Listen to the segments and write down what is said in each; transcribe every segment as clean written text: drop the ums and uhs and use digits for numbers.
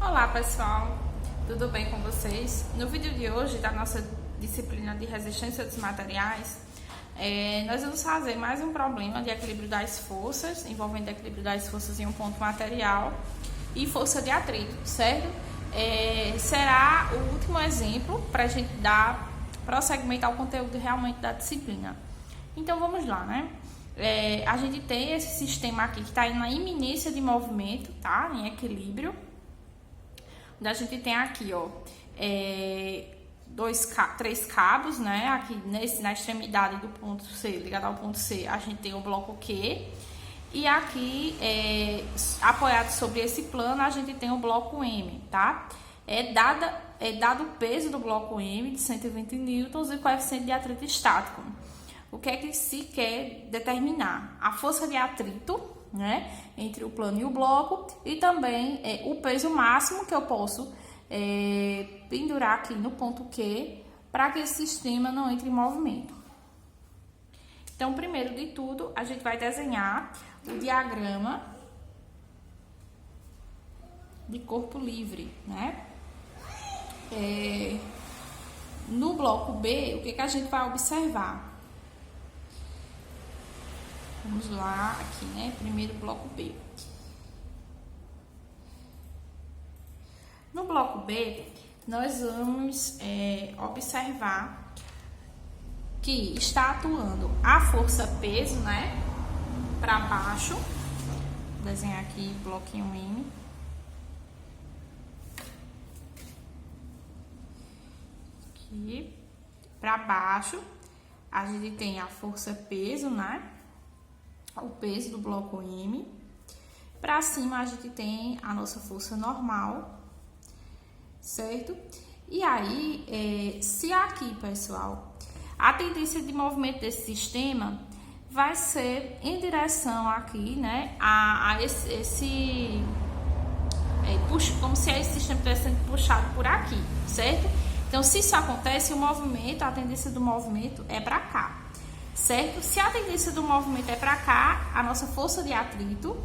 Olá pessoal, tudo bem com vocês? No vídeo de hoje da nossa disciplina de resistência dos materiais, nós vamos fazer mais um problema de equilíbrio das forças, envolvendo equilíbrio das forças em um ponto material e força de atrito, certo? Será o último exemplo para a gente dar prosseguimento ao conteúdo realmente da disciplina. Então vamos lá, né? A gente tem esse sistema aqui que está na iminência de movimento, tá? Em equilíbrio. A gente tem aqui, ó, três cabos, né? Aqui na extremidade do ponto C, ligado ao ponto C, a gente tem o bloco Q. E aqui, apoiado sobre esse plano, a gente tem o bloco M, tá? Dado o peso do bloco M de 120 newtons e o coeficiente de atrito estático. O que é que se quer determinar? A força de atrito, né, entre o plano e o bloco, e também o peso máximo que eu posso pendurar aqui no ponto Q para que esse sistema não entre em movimento. Então, primeiro de tudo, a gente vai desenhar o diagrama de corpo livre, né? No bloco B, o que a gente vai observar? Vamos lá, aqui, né? Primeiro bloco B. No bloco B, nós vamos observar que está atuando a força peso, né? Para baixo. Vou desenhar aqui bloquinho M. Aqui. Para baixo, a gente tem a força peso, né? O peso do bloco M. Para cima, a gente tem a nossa força normal, certo? E aí, se aqui, pessoal, a tendência de movimento desse sistema vai ser em direção aqui, né, como se esse sistema estivesse sendo puxado por aqui, certo? Então, se isso acontece, a tendência do movimento é para cá, certo? Se a tendência do movimento é para cá, a nossa força de atrito,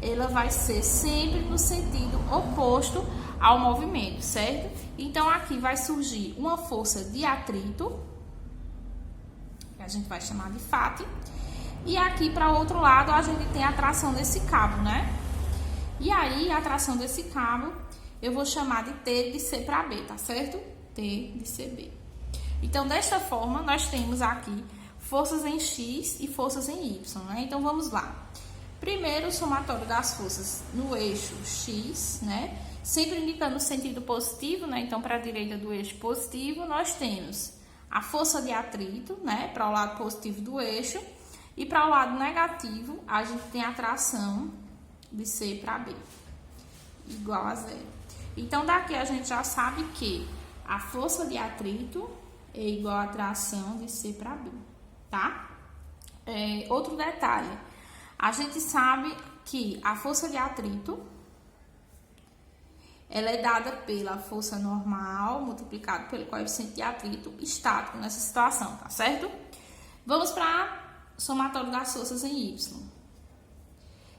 ela vai ser sempre no sentido oposto ao movimento, certo? Então, aqui vai surgir uma força de atrito, que a gente vai chamar de FAT, e aqui para o outro lado a gente tem a tração desse cabo, né? E aí, a tração desse cabo, eu vou chamar de T de C para B, tá certo? T de CB. Então, desta forma, nós temos aqui forças em X e forças em Y, né? Então, vamos lá. Primeiro, o somatório das forças no eixo X, né? Sempre indicando o sentido positivo, né? Então, para a direita do eixo positivo, nós temos a força de atrito, né? Para o lado positivo do eixo. E para o lado negativo, a gente tem a tração de C para B, igual a zero. Então, daqui a gente já sabe que a força de atrito é igual à tração de C para B, tá? Outro detalhe, a gente sabe que a força de atrito, ela é dada pela força normal multiplicado pelo coeficiente de atrito estático nessa situação, tá certo? Vamos para somatório das forças em Y.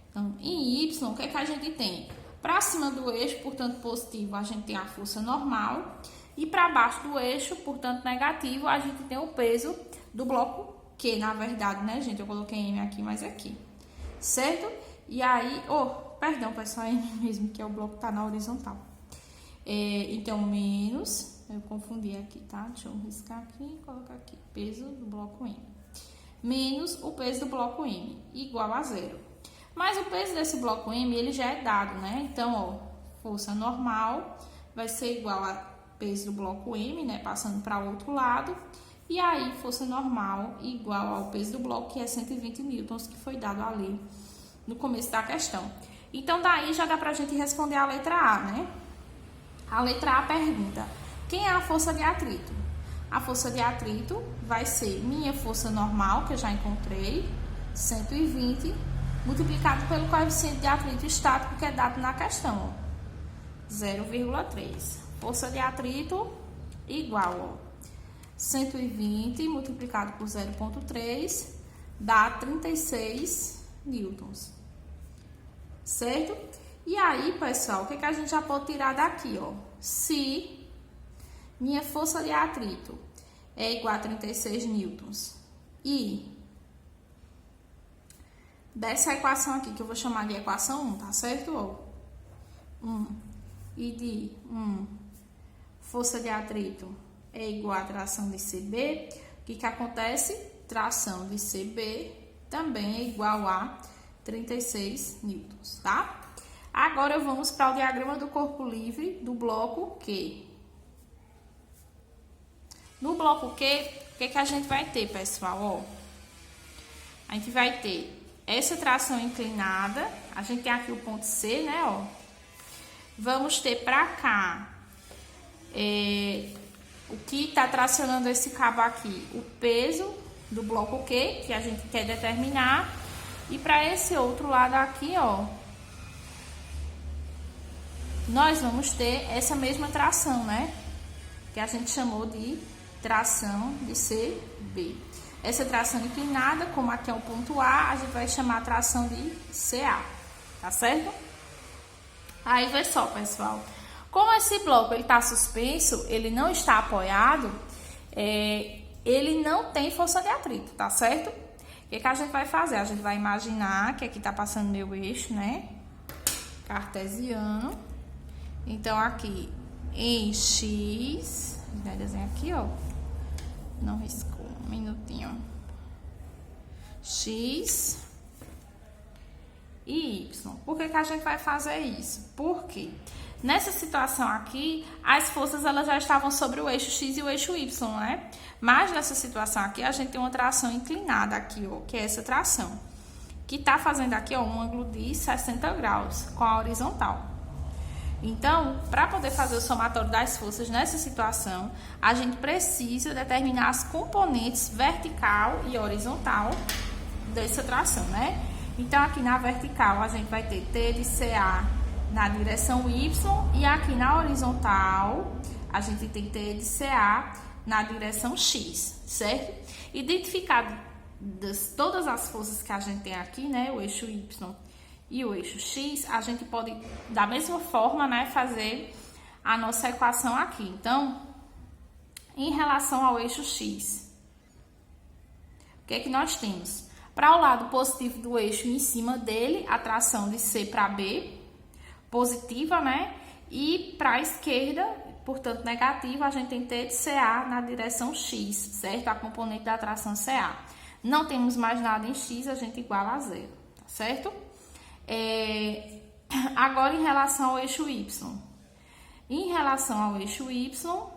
Então, em Y, o que é que a gente tem? Para cima do eixo, portanto, positivo, a gente tem a força normal. E para baixo do eixo, portanto, negativo, a gente tem o peso do bloco Q, na verdade, né, gente? Eu coloquei M aqui, mas aqui. Certo? E aí... perdão, pessoal, é M mesmo, que é o bloco que tá na horizontal. Então, menos... Eu confundi aqui, tá? Deixa eu riscar aqui e colocar aqui. Peso do bloco M. Menos o peso do bloco M, igual a zero. Mas o peso desse bloco M, ele já é dado, né? Então, ó, força normal vai ser igual a peso do bloco M, né? Passando para o outro lado. E aí, força normal igual ao peso do bloco, que é 120 newtons, que foi dado ali no começo da questão. Então, daí já dá pra gente responder a letra A, né? A letra A pergunta: quem é a força de atrito? A força de atrito vai ser minha força normal, que eu já encontrei, 120, multiplicado pelo coeficiente de atrito estático, que é dado na questão, 0,3. Força de atrito igual, 120 multiplicado por 0,3 dá 36 newtons, certo? E aí, pessoal, o que a gente já pode tirar daqui, ó? Se minha força de atrito é igual a 36 newtons e dessa equação aqui, que eu vou chamar de equação 1, tá certo? Ó, 1 e de força de atrito é igual a tração de CB, o que acontece? Tração de CB também é igual a 36 newtons, tá? Agora vamos para o diagrama do corpo livre do bloco Q. No bloco Q, o que a gente vai ter, pessoal? Ó, a gente vai ter essa tração inclinada, a gente tem aqui o ponto C, né, ó. Vamos ter para cá o que está tracionando esse cabo aqui, o peso do bloco Q, que a gente quer determinar. E para esse outro lado aqui, ó, nós vamos ter essa mesma tração, né? Que a gente chamou de tração de CB. Essa tração inclinada, como aqui é o ponto A, a gente vai chamar a tração de CA, tá certo? Aí, vê só, pessoal. Como esse bloco ele está suspenso, ele não está apoiado, ele não tem força de atrito, tá certo? O que a gente vai fazer? A gente vai imaginar que aqui está passando meu eixo, né? Cartesiano. Então, aqui em X, a gente vai desenhar aqui, ó. Não riscou, um minutinho. X e Y. Por que a gente vai fazer isso? Porque nessa situação aqui, as forças elas já estavam sobre o eixo X e o eixo Y, né? Mas nessa situação aqui, a gente tem uma tração inclinada aqui, ó, que é essa tração, que tá fazendo aqui, ó, um ângulo de 60 graus com a horizontal. Então, para poder fazer o somatório das forças nessa situação, a gente precisa determinar as componentes vertical e horizontal dessa tração, né? Então, aqui na vertical, a gente vai ter T de CA na direção Y e aqui na horizontal, a gente tem T de CA na direção X, certo? Identificado todas as forças que a gente tem aqui, né? O eixo Y e o eixo X, a gente pode, da mesma forma, né, fazer a nossa equação aqui. Então, em relação ao eixo X, o que é que nós temos? Para o lado positivo do eixo, em cima dele, a tração de C para B, positiva, né? E para a esquerda, portanto, negativa, a gente tem T de CA na direção X, certo? A componente da tração CA. Não temos mais nada em X, a gente iguala a zero, tá certo? Agora, em relação ao eixo Y. Em relação ao eixo Y,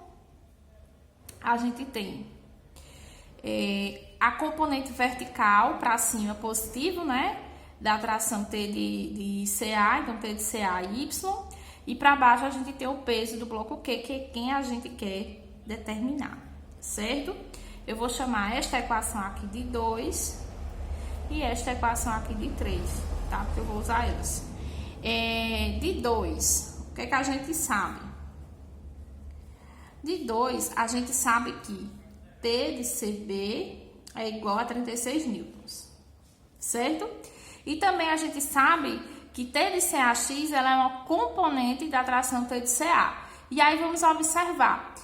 a gente tem a componente vertical para cima positivo, né? Da tração T de CA, então T de CA e Y. E para baixo a gente tem o peso do bloco Q, que é quem a gente quer determinar, certo? Eu vou chamar esta equação aqui de 2 e esta equação aqui de 3, tá? Porque eu vou usar elas. De 2, o que é que a gente sabe? De 2, a gente sabe que T de CB é igual a 36 newtons, certo? E também a gente sabe que T de CAX ela é uma componente da tração T de CA. E aí vamos observar,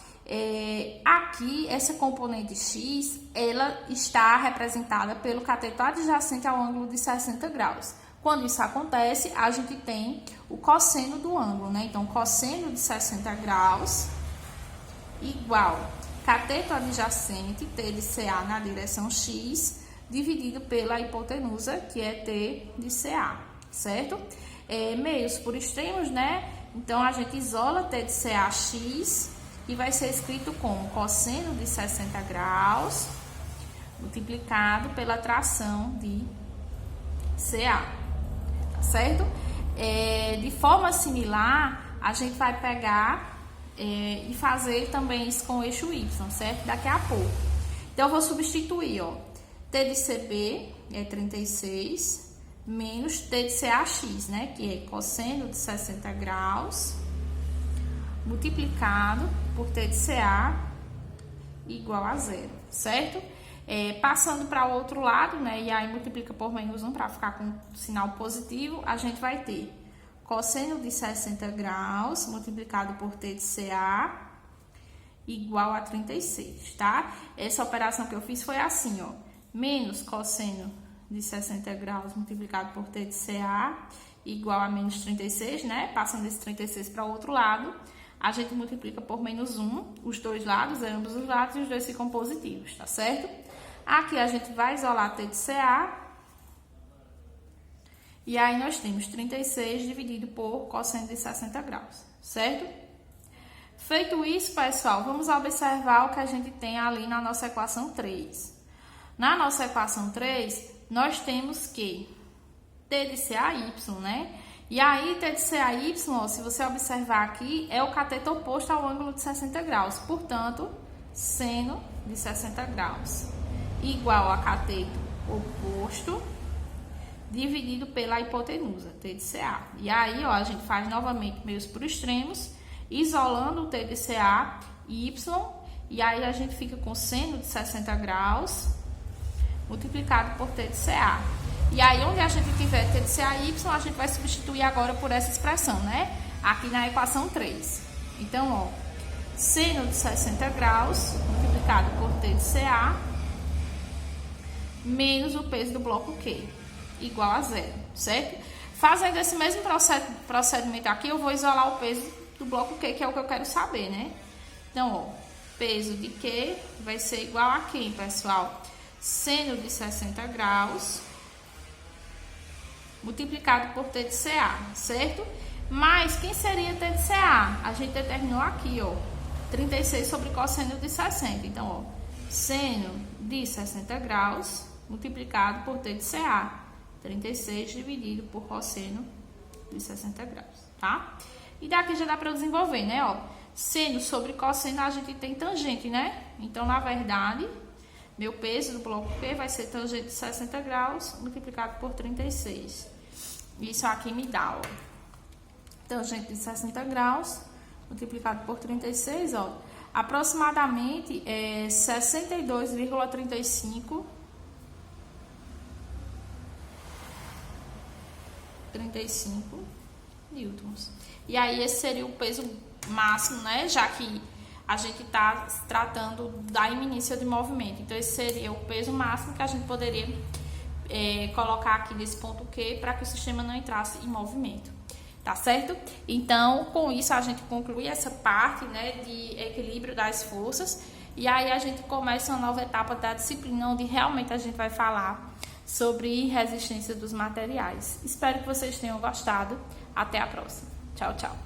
aqui essa componente X, ela está representada pelo cateto adjacente ao ângulo de 60 graus. Quando isso acontece, a gente tem o cosseno do ângulo, né? Então, cosseno de 60 graus igual cateto adjacente, T de CA na direção X, dividido pela hipotenusa, que é T de CA, certo? Meios por extremos, né? Então, a gente isola T de CAX e vai ser escrito como cosseno de 60 graus multiplicado pela tração de CA, tá certo? De forma similar, a gente vai pegar e fazer também isso com o eixo Y, certo? Daqui a pouco. Então, eu vou substituir, ó, T de CB é 36 menos T de CAX, né? Que é cosseno de 60 graus multiplicado por T de CA igual a zero, certo? Passando para o outro lado, né? E aí multiplica por menos 1 para ficar com sinal positivo, a gente vai ter cosseno de 60 graus multiplicado por T de CA igual a 36, tá? Essa operação que eu fiz foi assim, ó. Menos cosseno de 60 graus multiplicado por T de CA igual a menos 36, né? Passando esse 36 para o outro lado, a gente multiplica por menos 1, os dois lados, ambos os lados, e os dois ficam positivos, tá certo? Aqui a gente vai isolar T de CA, e aí nós temos 36 dividido por cosseno de 60 graus, certo? Feito isso, pessoal, vamos observar o que a gente tem ali na nossa equação 3. Na nossa equação 3, nós temos que T de CAY, né? E aí, T de CAY, ó, se você observar aqui, é o cateto oposto ao ângulo de 60 graus. Portanto, seno de 60 graus igual a cateto oposto dividido pela hipotenusa, T de CA. E aí, ó, a gente faz novamente meios por extremos, isolando o T de CA e Y. E aí, a gente fica com seno de 60 graus multiplicado por T de CA. E aí, onde a gente tiver T de CAY, a gente vai substituir agora por essa expressão, né? Aqui na equação 3. Então, ó, seno de 60 graus multiplicado por T de CA menos o peso do bloco Q, igual a 0, certo? Fazendo esse mesmo procedimento aqui, eu vou isolar o peso do bloco Q, que é o que eu quero saber, né? Então, ó, peso de Q vai ser igual a quem, pessoal? Seno de 60 graus multiplicado por T de CA, certo? Mas quem seria T de CA? A gente determinou aqui, ó, 36 sobre cosseno de 60. Então, ó, seno de 60 graus multiplicado por T de CA, 36 dividido por cosseno de 60 graus, tá? E daqui já dá para desenvolver, né, ó? Seno sobre cosseno a gente tem tangente, né? Então, na verdade, meu peso do bloco P vai ser tangente de 60 graus multiplicado por 36. Isso aqui me dá, ó, tangente de 60 graus multiplicado por 36, ó, aproximadamente 62,35 newtons. E aí esse seria o peso máximo, né? Já que a gente está tratando da iminência de movimento. Então, esse seria o peso máximo que a gente poderia colocar aqui nesse ponto Q para que o sistema não entrasse em movimento. Tá certo? Então, com isso, a gente conclui essa parte, né, de equilíbrio das forças. E aí, a gente começa uma nova etapa da disciplina, onde realmente a gente vai falar sobre resistência dos materiais. Espero que vocês tenham gostado. Até a próxima. Tchau, tchau.